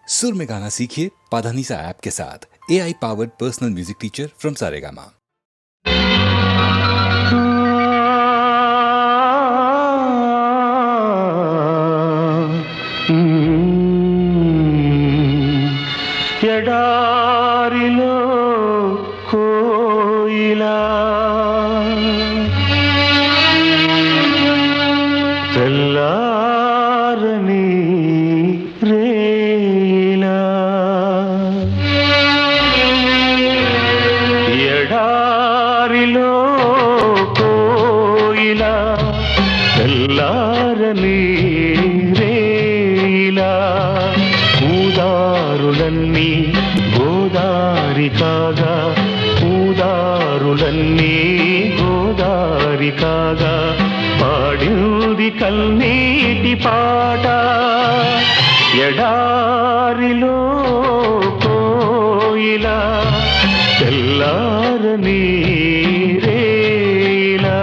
सुर में गाना सीखिए पाधानीसा ऐप के साथ। AI powered personal music teacher from Saregama. ఎడారిలో కోయిలా తెల్లారని రేలా ఎడారిలో కోయిలా తెల్లారని రేలా ఊదారులన్నీ గోదారి కాగా ఊదారులన్నీ గోదారి కాగా పాడింది కన్నీటి పాట ఎడారిలో కోయిలా తెల్లారని రేలా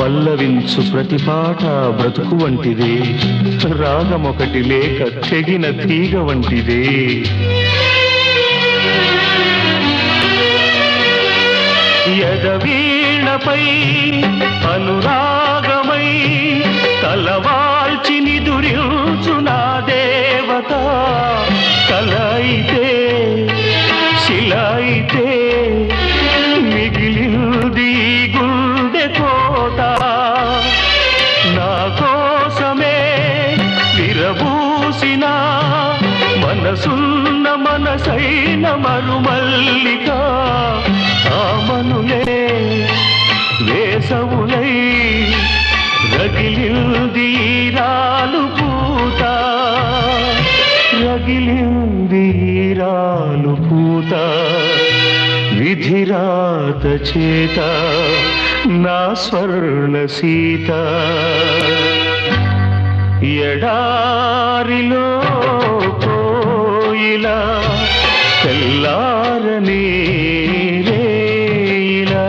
పల్లవించు ప్రతి పాట బ్రతుకు వంటిదే, రాగమొకటి లేక తెగిన తీగ వంటిదే. ఎదవీణపై అనురాగమై తలవాల్చి నిదురించు నా దేవత కల అయితే శిల అయితే మిగిలింది గుండె కోట నా కోసమే విరబూసిన మనసున్న మనసైన మరుమల్లిక ఆమనులే వేసవులై రగిలింది రాలు పూత రగిలింది రాలు పూత విధిరాత చేత నా స్వర్ణ సీత ఎడారిలో కోయిలా తెల్లారని రేలా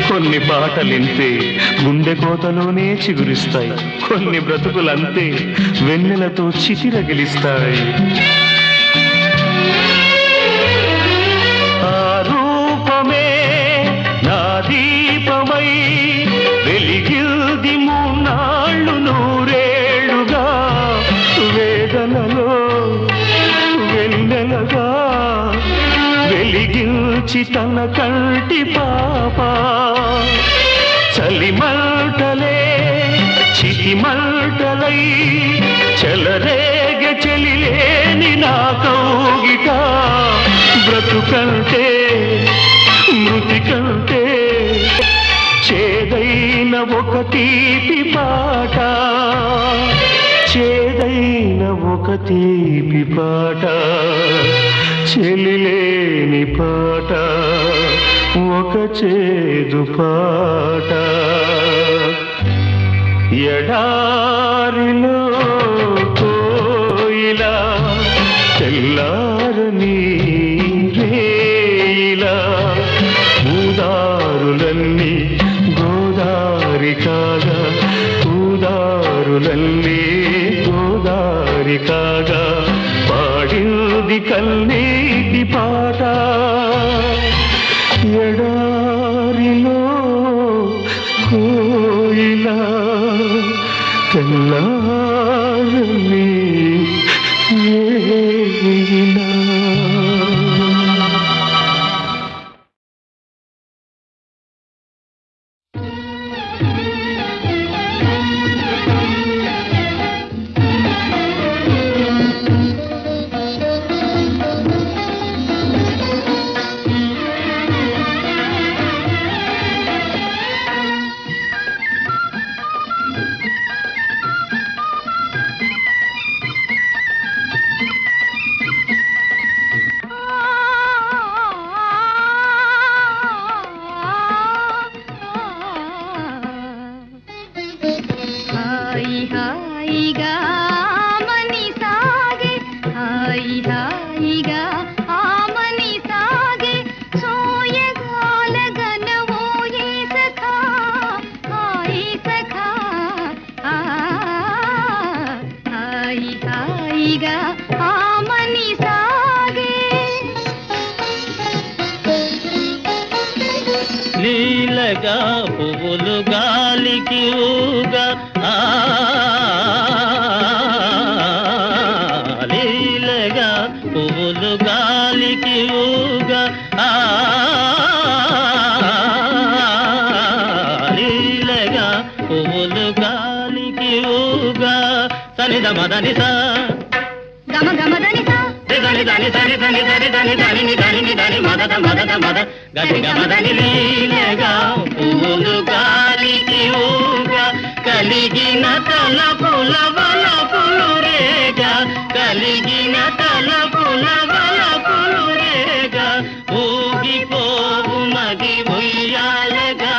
కొన్ని పాటలింతే గుండె కోతలోనే చిగురిస్తాయి, కొన్ని బ్రతుకులంతే వెన్నెలతో చితిరగిలిస్తాయి. ఆ రూపమే నా దీపమై వెలిగిల్ది మూన్నాళ్ళు నూరేళ్లుగా వేదనలో వెన్నెలగా వెలిగించి తన కంటి పాప చలిమంటలే చితిమంటలై చెలరేగె చెలిలేని నా కౌగిట బ్రతుకంటే మృతి కంటే చేదైన ఒక తీపి పాట చేదైన ఒక తీపి పాట చెలిలేని పాట ఒక చేదు పాట ఎడారిలో కోయిలా తెల్లారని రేలా ఊదారులన్నీ గోదారి కాగా ఊదారులన్నీ గోదారి కాగా పాడింది కన్నీటి పాట ఎడారిలో కోయిలా తెల్లారని రేలా. లీలగా పువ్వులు గాలికి ఊగా లీలగా పువ్వులు గాలికి ఊగా లీలగా పువ్వులు గాలికి ఊగా సనిద మదనిస గమ గమ దనిస దని దని దని దని దని దని దని దని దని మదద మదద మద గది గమదని లీలగా పువ్వులు గాలికి ఊగా కలిగిన తలపుల వలపులు రేగా కలిగిన తలపుల వలపులు రేగా ఊగిపోవు మది ఉయ్యాలగా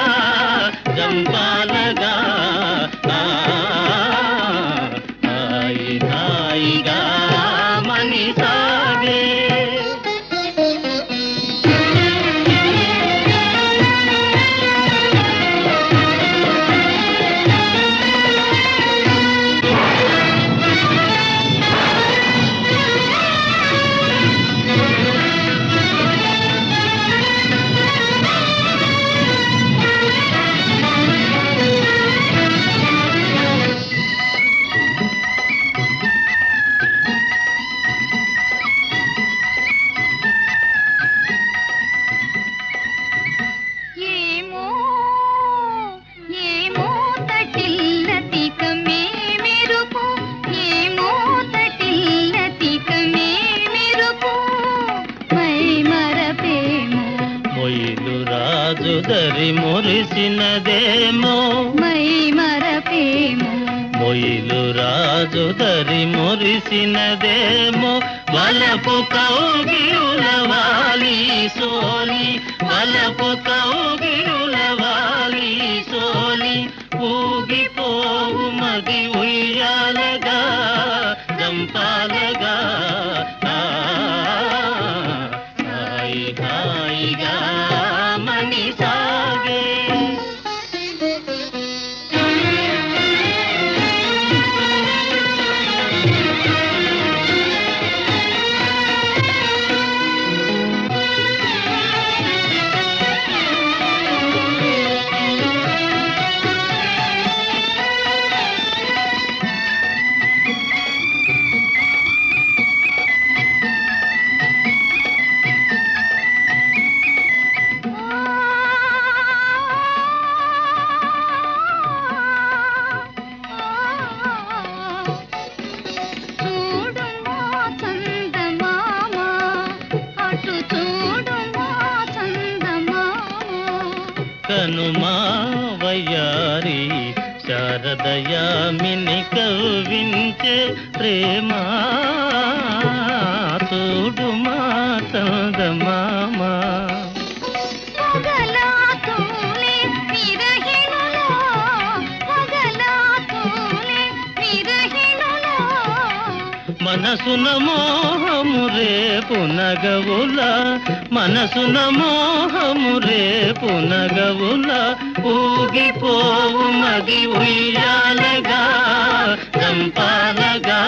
జంపాలగా హాయి హాయిగా మని సాగే ఏమో ఏమో తటిల్లతికమే మెరుపు ఏమో తటిల్లతికమే మెరుపు మై మరపేమో మొయిలు రాజు దరి మురిసినదేమో మై మరపేమో మొయిలు రాజు దరి మురిసినదేమో వలపు కౌగిరుల వాలి సోలి వలపు కౌగిరుల వాలి సోలి ఊగిపోవు మది ఉయ్యాలగా జంపాలగా హాయి హాయిగా మని సాగే చూడుమా చందమామ అటు చూడుమా చందమామ కనుమా వయ్యారి శారదయామిని కవ్వించే ప్రేమ చూడుమా చందమామ పగలాతూలే విరహిణులో పగలాతూలే విరహిణులో మనసున మోహము రేపు నగవుల మనసున మోహము రేపు నగవుల ఊగిపోవు మది ఉయ్యాలగా జంపాలగా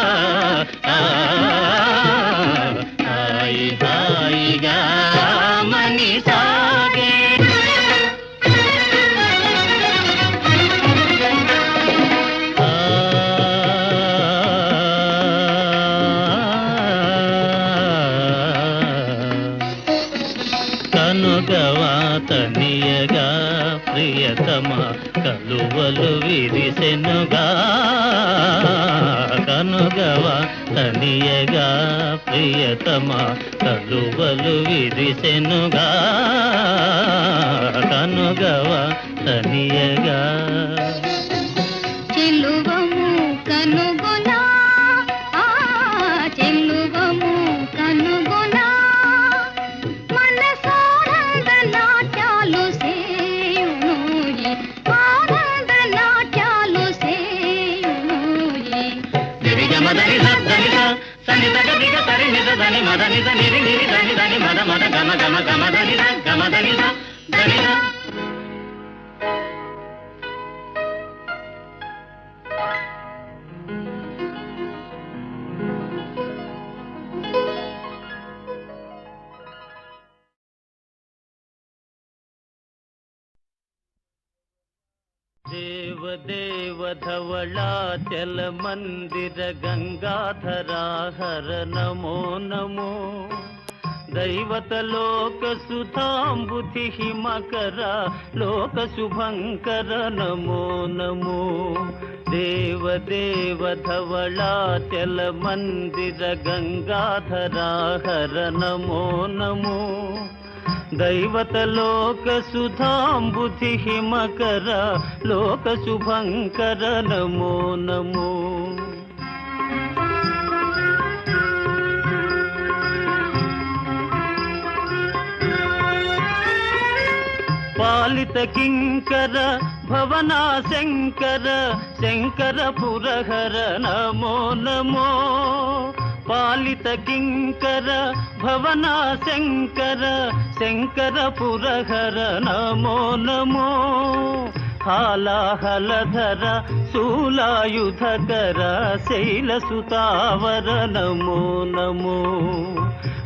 హాయి హాయిగా మని సాగే కనుగవా తనియగా ప్రియతమ కలువలు విరిసెనుగా కనుగవా తనియగా ప్రియతమ కలువలు విరిసెనుగా కనుగవా తనియగా చెల్లువము కనుగొనా ఆ చెల్లువము కనుగొనా మనసానంద నాట్యాలు సేయునోయి ఆనంద నాట్యాలు సేయునోయి దిరిగ మదని సని సని తగ దిగ సరి నిజ దని మద నిజ నిరి నిరి దని దని మద మద గమ గమ గమ దని గమ దని దని దేవదేవ ధవళాచల మందిర గంగాధరా హర నమో నమో దైవత లోక సుధాంబుధి మకర లోక శుభంకర నమో నమో దేవదేవ ధవళాచల మందిర గంగాధరా హర నమో నమో దైవత లోక సుధాంబుధి మకర లోక శుభంకర నమో నమో పాలిత కింకర భవనా శంకర శంకర పురహర నమో నమో పాలిత కింకర భవనా శంకర శంకర పురహర నమో నమో హాలాహలధర శూలాయుధకర శైలసుతావర నమో నమో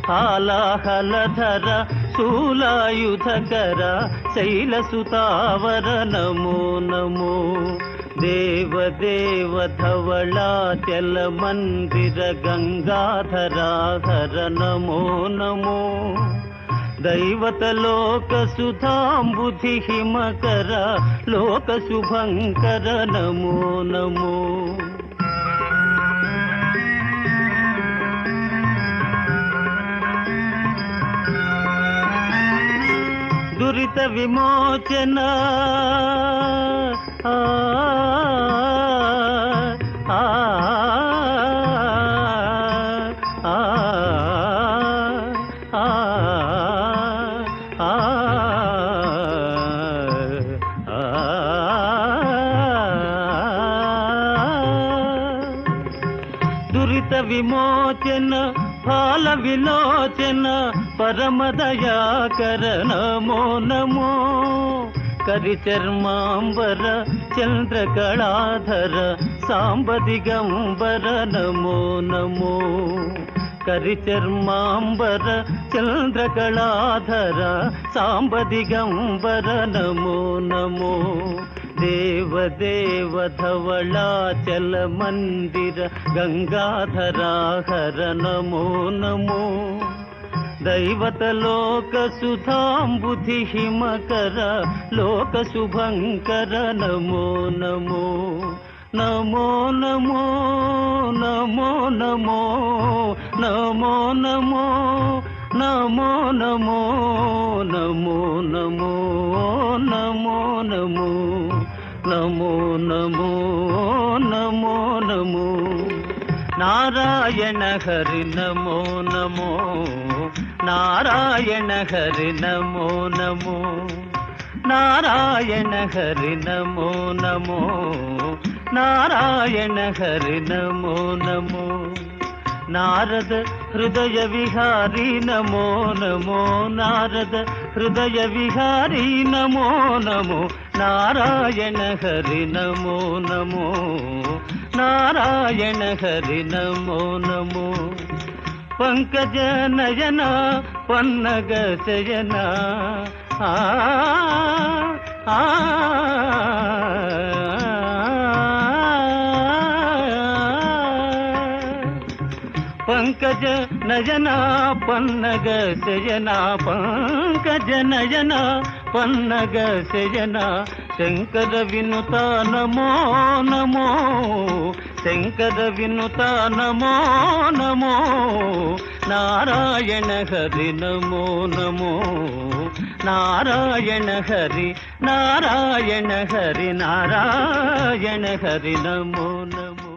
హాలాహలధర శూలాయుధకర శైలసుతావర నమో నమో దేవదేవ ధవళాచల మందిర గంగాధరా హర నమో నమో దైవత లోక సుధాంబుధి మకర లోక శుభంకర నమో నమో దురిత విమోచన దురిత విమోచన ఫాల విలోచన పరమదయాకర నమో నమో కరిచర్మాంబర చంద్రకళాధర సాంబదిగంబర నమో నమో కరిచర్మాంబర చంద్రకళాధర సాంబదిగంబర నమో నమో దేవదేవ ధవళాచల మందిర గంగాధరా హర నమో నమో దైవత లోక సుధాంబుధి మకర లోక శుభంకర నమో నమో నమో నమో నమో నమో నమో నమో నమో నమో నమో నమో నమో నమో నమో నమో నమో నమో నారాయణ హరి నమో నమో నారాయణ హరి నమో నమో నారాయణ హరి నమో నమో నారాయణ హరి నమో నమో నారద హృదయ విహారీ నమో నమో నారద హృదయ విహారీ నమో నమో నారాయణ హరి నమో నమో నారాయణ హరి నమో నమో పంకజ నయన పన్నగ శయన పంకజ నయన పన్నగ శయన పంకజ నయన పన్నగ శయన శంకర వినుత నమో నమో శంకర వినుత నమో నమో నారాయణ హరి నమో నమో నారాయణ హరి నారాయణ హరి నారాయణ హరి నమో నమో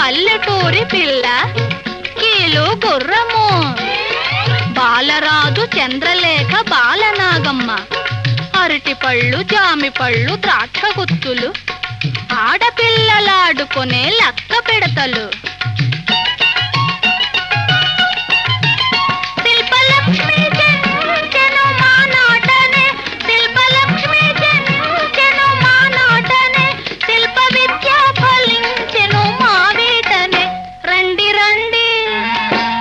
పల్లెటూరి పిల్ల కీలు గుర్రము బాలరాజు చంద్రలేఖ బాలనాగమ్మ అరటి పళ్ళు జామి పళ్ళు ద్రాక్ష గుత్తులు ఆడపిల్లలాడుకునే లక్క పిడతలు శిల్పలక్ష్మి జన్మించెను మా నాటనే శిల్పలక్ష్మి జన్మించెను మా నాటనే శిల్ప విద్య ఫలించెను మా వీటనే రండి రండి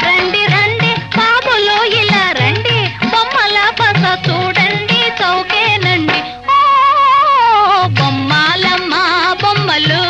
రండి రండి బాబులో ఇలా రండి బొమ్మల పస చూడండి చౌకేనండి ఓ బొమ్మలమ్మ బొమ్మలు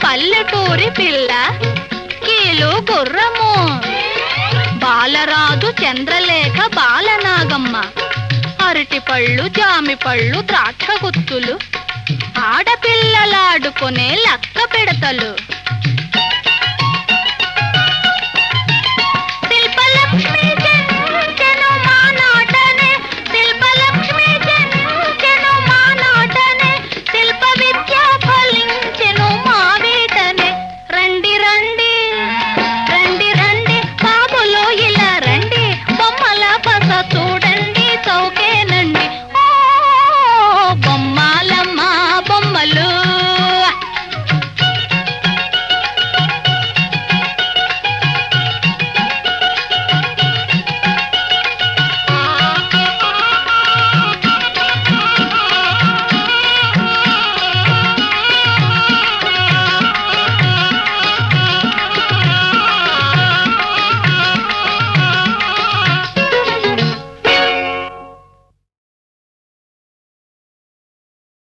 పల్లెటూరి పిల్ల కీలు గుర్రము బాలరాజు చంద్రలేఖ బాలనాగమ్మ అరటి పళ్ళు జామి పళ్ళు ద్రాక్ష గుత్తులు ఆడపిల్లలాడుకునే లక్క పిడతలు